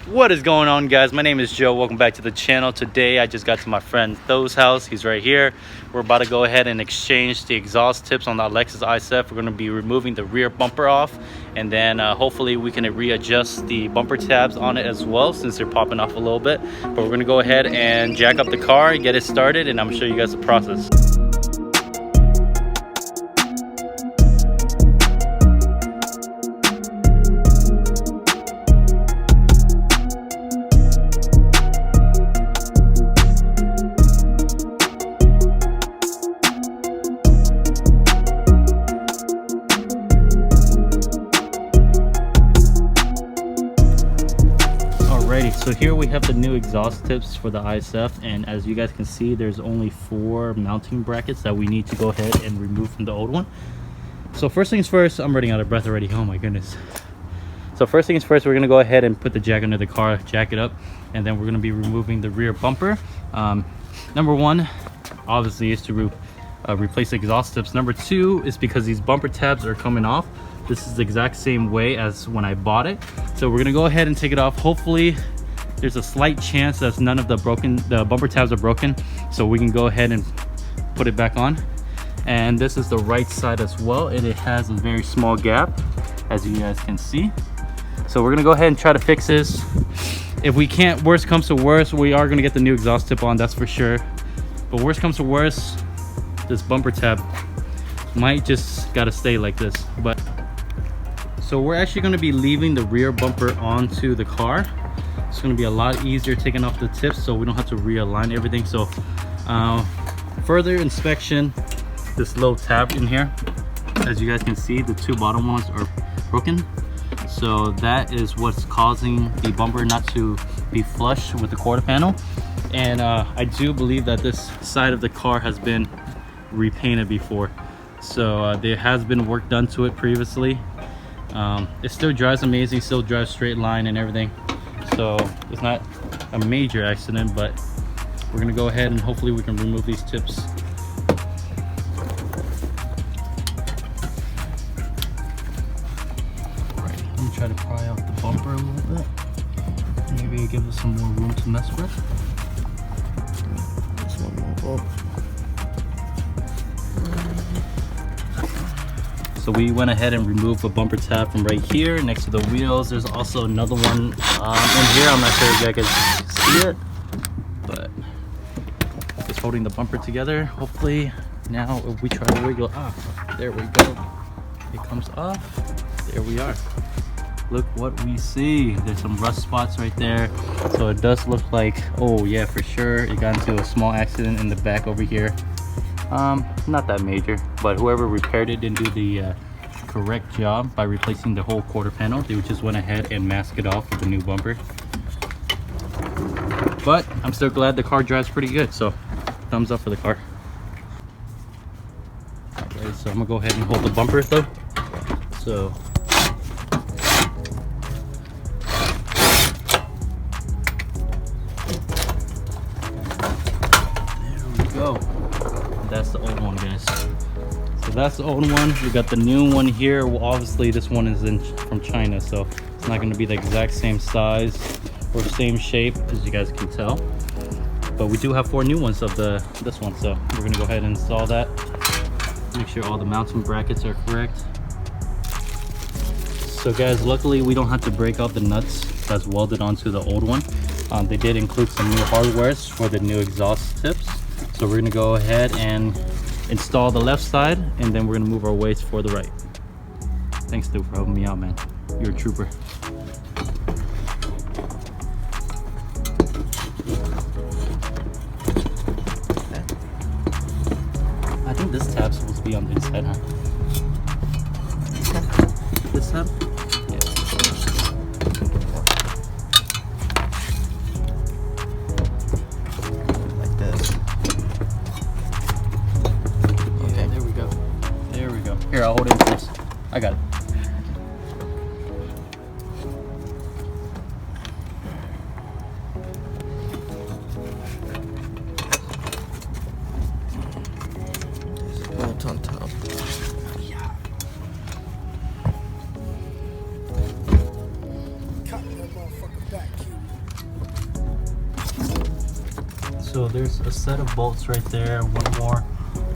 What is going on, guys? My name is Joe. Welcome back to the channel. Today I just got to my friend Tho's house. He's right here. We're about to go ahead and exchange the exhaust tips on the Lexus ISF. We're going to be removing the rear bumper off, and then hopefully we can readjust the bumper tabs on it as well, since they're popping off a little bit. But we're going to go ahead and jack up the car, get it started, and I'm going to show you guys the process. So here we have the new exhaust tips for the ISF, and as you guys can see, there's only 4 mounting brackets that we need to go ahead and remove from the old one. So first things first, I'm running out of breath already. Oh my goodness. So first things first, we're going to go ahead and put the jack under the car, jack it up, and then we're going to be removing the rear bumper. Number 1 obviously is to replace the exhaust tips. Number 2 is because these bumper tabs are coming off. This is the exact same way as when I bought it. So we're going to go ahead and take it off. Hopefully there's a slight chance that none of the bumper tabs are broken, so we can go ahead and put it back on. And this is the right side as well, and it has a very small gap, as you guys can see. So we're gonna go ahead and try to fix this. If we can't, worst comes to worst, we are gonna get the new exhaust tip on, that's for sure. But worst comes to worst, this bumper tab might just gotta stay like this. But so we're actually gonna be leaving the rear bumper onto the car. It's going to be a lot easier taking off the tips, so we don't have to realign everything. So further inspection, this little tab in here, as you guys can see, the 2 bottom ones are broken. So that is what's causing the bumper not to be flush with the quarter panel. And I do believe that this side of the car has been repainted before, so there has been work done to it previously. It still drives amazing, still drives straight line and everything. So it's not a major accident, but we're gonna go ahead and hopefully we can remove these tips. Alright, let me try to pry off the bumper a little bit. Maybe give us some more room to mess with. This one won't go. So we went ahead and removed a bumper tab from right here next to the wheels. There's also another one in here. I'm not sure if you guys can see it, but just holding the bumper together. Hopefully now if we try to wiggle, there we go. It comes off. There we are. Look what we see. There's some rust spots right there. So it does look like, oh yeah, for sure, it got into a small accident in the back over here. Not that major, but whoever repaired it didn't do the correct job by replacing the whole quarter panel. They just went ahead and masked it off with the new bumper. But I'm still glad the car drives pretty good, so thumbs up for the car. Alright, so I'm gonna go ahead and hold the bumper though. So there we go. That's the old one, guys. So that's the old one. We got the new one here. Well, obviously this one is from China, so it's not going to be the exact same size or same shape, as you guys can tell. But we do have 4 new ones of this one, so we're going to go ahead and install that. Make sure all the mounting brackets are correct. So guys, luckily we don't have to break out the nuts that's welded onto the old one. They did include some new hardwares for the new exhaust tips. So we're gonna go ahead and install the left side, and then we're gonna move our ways for the right. Thanks, Stu, for helping me out, man. You're a trooper. I think this tab's supposed to be on the inside, huh? This tab? Yeah. Here, I'll hold it first. I got it. Bolt on top. So there's a set of bolts right there, one more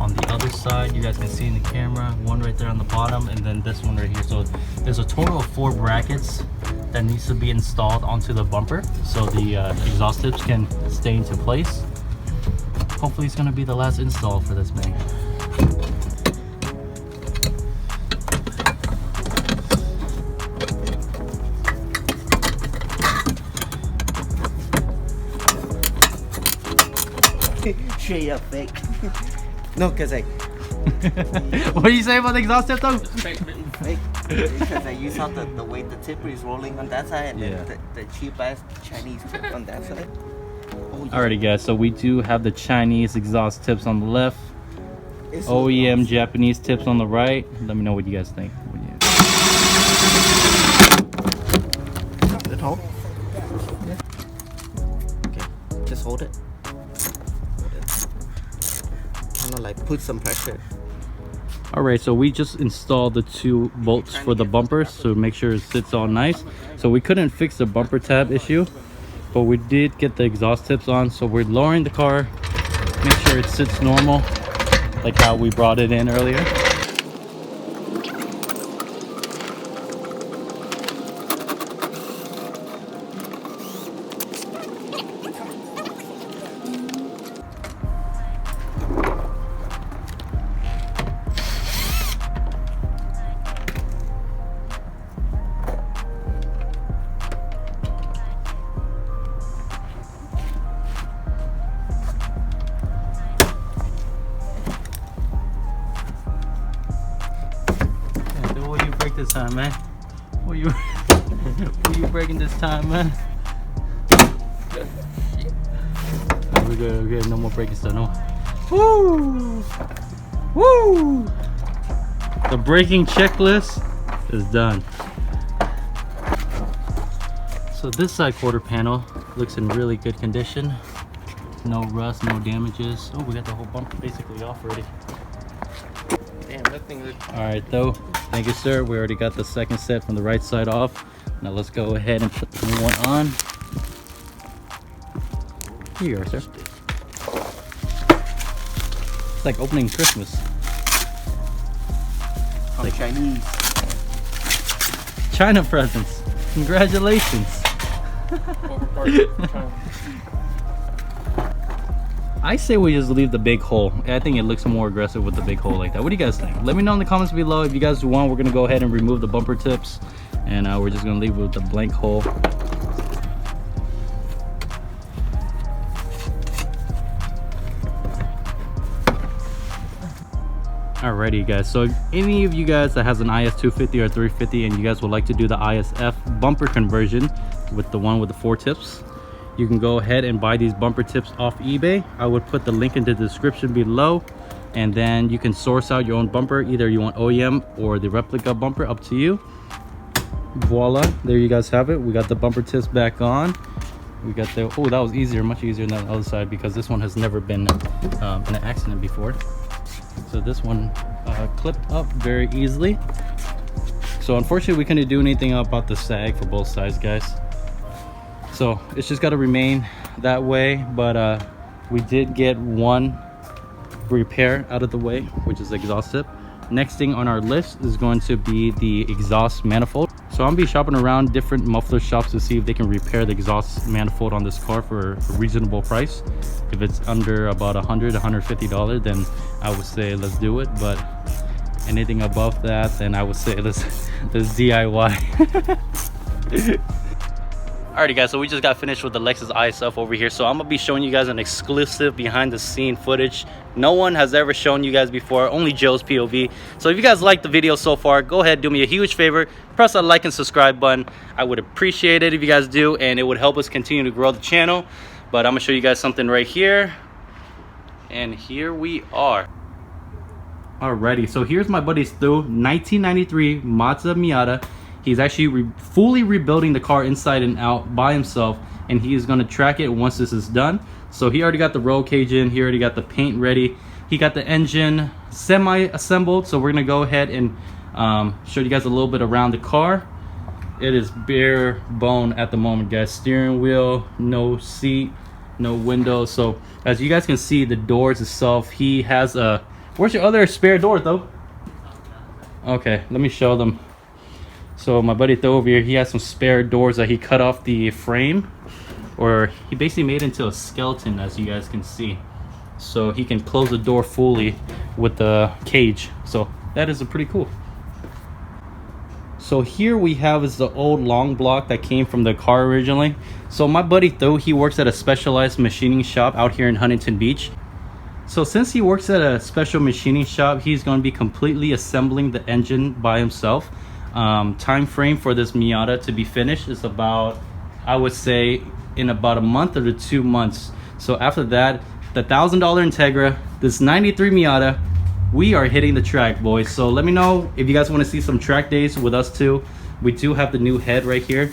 on the other side. You guys can see in the camera, one right there on the bottom, and then this one right here. So there's a total of 4 brackets that needs to be installed onto the bumper so the exhaust tips can stay into place. Hopefully it's going to be the last install for this man. Straight up fake. No, because I... What do you say about the exhaust tip though? It's fake. Because you saw the way the tipper is rolling on that side, and then the cheap ass Chinese tip on that side. Oh, yeah. Alrighty guys, so we do have the Chinese exhaust tips on the left, OEM awesome. Japanese tips on the right. Let me know what you guys think. Good hold. Yeah. Okay, just hold it. Kind of like put some pressure. Alright, so we just installed the 2 bolts for the bumpers to make sure it sits all nice. So we couldn't fix the bumper tab issue, but we did get the exhaust tips on. So we're lowering the car, make sure it sits normal, like how we brought it in earlier. This time, man. What you breaking this time, man? We're good. No more breaking stuff. No. Woo! Woo! The braking checklist is done. So this side quarter panel looks in really good condition. No rust, no damages. Oh, we got the whole bumper basically off already. Damn, that thing looks... All right, though. Thank you, sir. We already got the second set from the right side off. Now let's go ahead and put the new one on. Here you are, sir. It's like opening Christmas. Like Chinese. China presents. Congratulations. I say we just leave the big hole. I think it looks more aggressive with the big hole like that. What do you guys think? Let me know in the comments below. If you guys want, we're gonna go ahead and remove the bumper tips, and we're just gonna leave it with the blank hole. Alrighty guys, so if any of you guys that has an IS250 or 350 and you guys would like to do the ISF bumper conversion with the one with the 4 tips, you can go ahead and buy these bumper tips off eBay. I would put the link in the description below, and then you can source out your own bumper. Either you want OEM or the replica bumper, up to you. Voila, there you guys have it. We got the bumper tips back on. We got the, oh, that was easier, much easier than the other side, because this one has never been in an accident before. So this one clipped up very easily. So unfortunately we couldn't do anything about the sag for both sides, guys. So it's just got to remain that way, but we did get one repair out of the way, which is the exhaust tip. Next thing on our list is going to be the exhaust manifold. So I'm gonna be shopping around different muffler shops to see if they can repair the exhaust manifold on this car for a reasonable price. If it's under about $100–150, then I would say let's do it, but anything above that, then I would say let's DIY. Alrighty guys, so we just got finished with the Lexus ISF over here. So I'm gonna be showing you guys an exclusive behind the scene footage. No one has ever shown you guys before, only Joe's POV. So if you guys like the video so far, go ahead, do me a huge favor, press that like and subscribe button. I would appreciate it if you guys do, and it would help us continue to grow the channel. But I'm gonna show you guys something right here. And here we are. Alrighty, so here's my buddy's 1993 Mazda Miata. He's actually fully rebuilding the car inside and out by himself, and he is going to track it once this is done. So he already got the roll cage in, he already got the paint ready, he got the engine semi-assembled. So we're going to go ahead and show you guys a little bit around the car. It is bare bone at the moment, guys. Steering wheel, no seat, no windows. So as you guys can see, the doors itself, he has a, where's your other spare door though? Okay, let me show them. So my buddy Tho over here, he has some spare doors that he cut off the frame, or he basically made it into a skeleton, as you guys can see. So he can close the door fully with the cage. So that is pretty cool. So here we have is the old long block that came from the car originally. So my buddy Tho, he works at a specialized machining shop out here in Huntington Beach. So since he works at a special machining shop, he's going to be completely assembling the engine by himself. Time frame for this Miata to be finished is about, I would say, in about a month or to 2 months. So after that, the $1,000 Integra, this 93 Miata, we are hitting the track, boys. So let me know if you guys want to see some track days with us too. We do have the new head right here.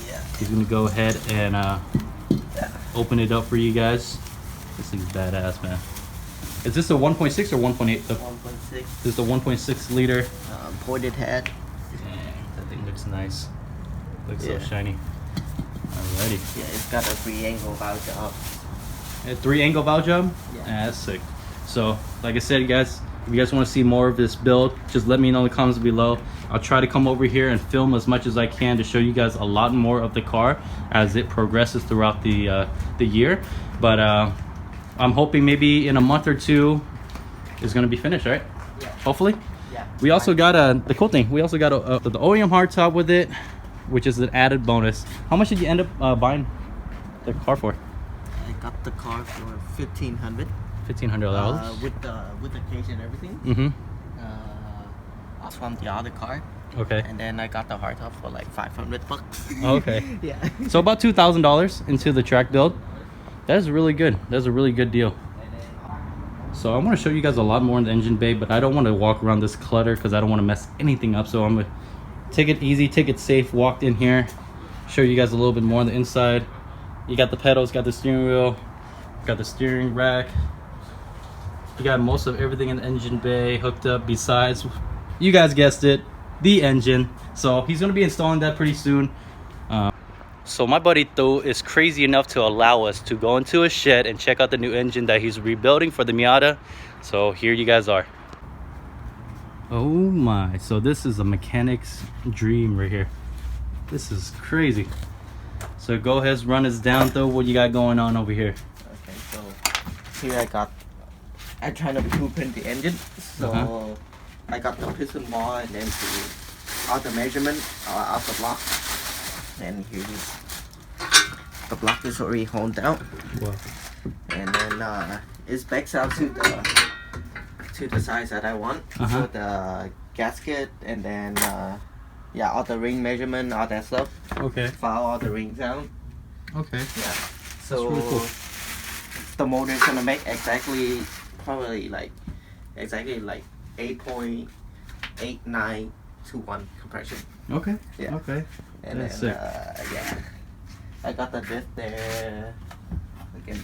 Yeah. He's gonna go ahead and open it up for you guys. This thing's badass, man. Is this a 1.6 or 1.8? 1.6. This is the 1.6 liter. Pointed head. Dang, that thing looks nice. Looks Yeah. so shiny. Alrighty. Yeah, it's got a 3-angle valve job. A 3-angle valve job? Yeah. That's sick. So, like I said, guys, if you guys want to see more of this build, just let me know in the comments below. I'll try to come over here and film as much as I can to show you guys a lot more of the car as it progresses throughout the year. But I'm hoping maybe in a month or two it's going to be finished, right? Yeah. Hopefully. Yeah. We also got the cool thing. We also got the OEM hardtop with it, which is an added bonus. How much did you end up buying the car for? I got the car for $1,500. $1,500. With the cage and everything. Mm-hmm. From the other car. Okay. And then I got the hardtop for like $500. Okay. Yeah. So about $2,000 into the track build. That is really good. That's a really good deal. So I want to show you guys a lot more in the engine bay, but I don't want to walk around this clutter because I don't want to mess anything up. So I'm gonna take it easy, take it safe. Walked in here, show you guys a little bit more on the inside. You got the pedals, got the steering wheel, got the steering rack. You got most of everything in the engine bay hooked up besides, you guys guessed it, the engine. So he's gonna be installing that pretty soon. So my buddy Tho is crazy enough to allow us to go into a shed and check out the new engine that he's rebuilding for the Miata. So here you guys are. Oh my, so this is a mechanic's dream right here. This is crazy. So go ahead, run us down, Tho. What you got going on over here? Okay, so here I trying to blueprint the engine. So I got the piston ball and then out the measurement out the block. And here's the block is already honed down. Wow. And then it specs out to the size that I want for the gasket, and then yeah, all the ring measurement, all that stuff. Okay. File all the rings out. Okay. Yeah. So really cool. the motor is gonna make exactly 8.89 to 1 compression. Okay. Yeah. Okay. And That's then sick. yeah, I got the diff there. Again,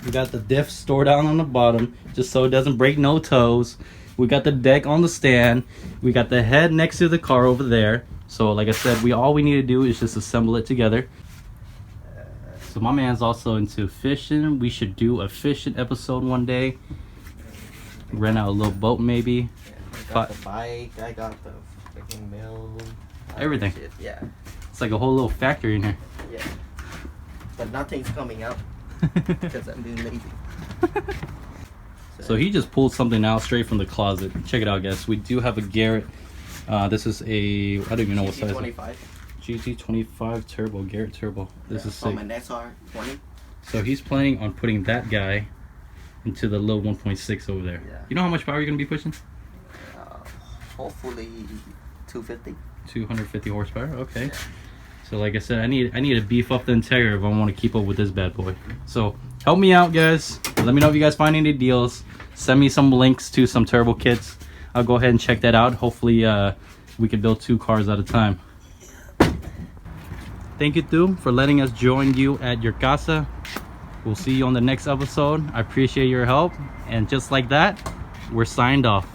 We got the diff stored down on the bottom just so it doesn't break no toes. We got the deck on the stand. We got the head next to the car over there. So like I said, all we need to do is just assemble it together. So my man's also into fishing. We should do a fishing episode one day. Rent out a little boat maybe. I got the bike, I got the freaking mill. Everything. Shit. Yeah. It's like a whole little factory in here. Yeah. But nothing's coming out because I'm being lazy. So he just pulled something out straight from the closet. Check it out, guys. We do have a Garrett. This is a, I don't even know what size. GT25 Turbo, Garrett Turbo. This is sick. From an SR20. So he's planning on putting that guy into the little 1.6 over there. Yeah. You know how much power you're gonna be pushing? Hopefully 250. 250 horsepower. Okay. Yeah. So like I said, I need to beef up the Integra if I want to keep up with this bad boy. So help me out, guys. Let me know if you guys find any deals. Send me some links to some turbo kits. I'll go ahead and check that out. Hopefully we can build 2 cars at a time. Thank you, Tho, for letting us join you at your casa. We'll see you on the next episode. I appreciate your help. And just like that, we're signed off.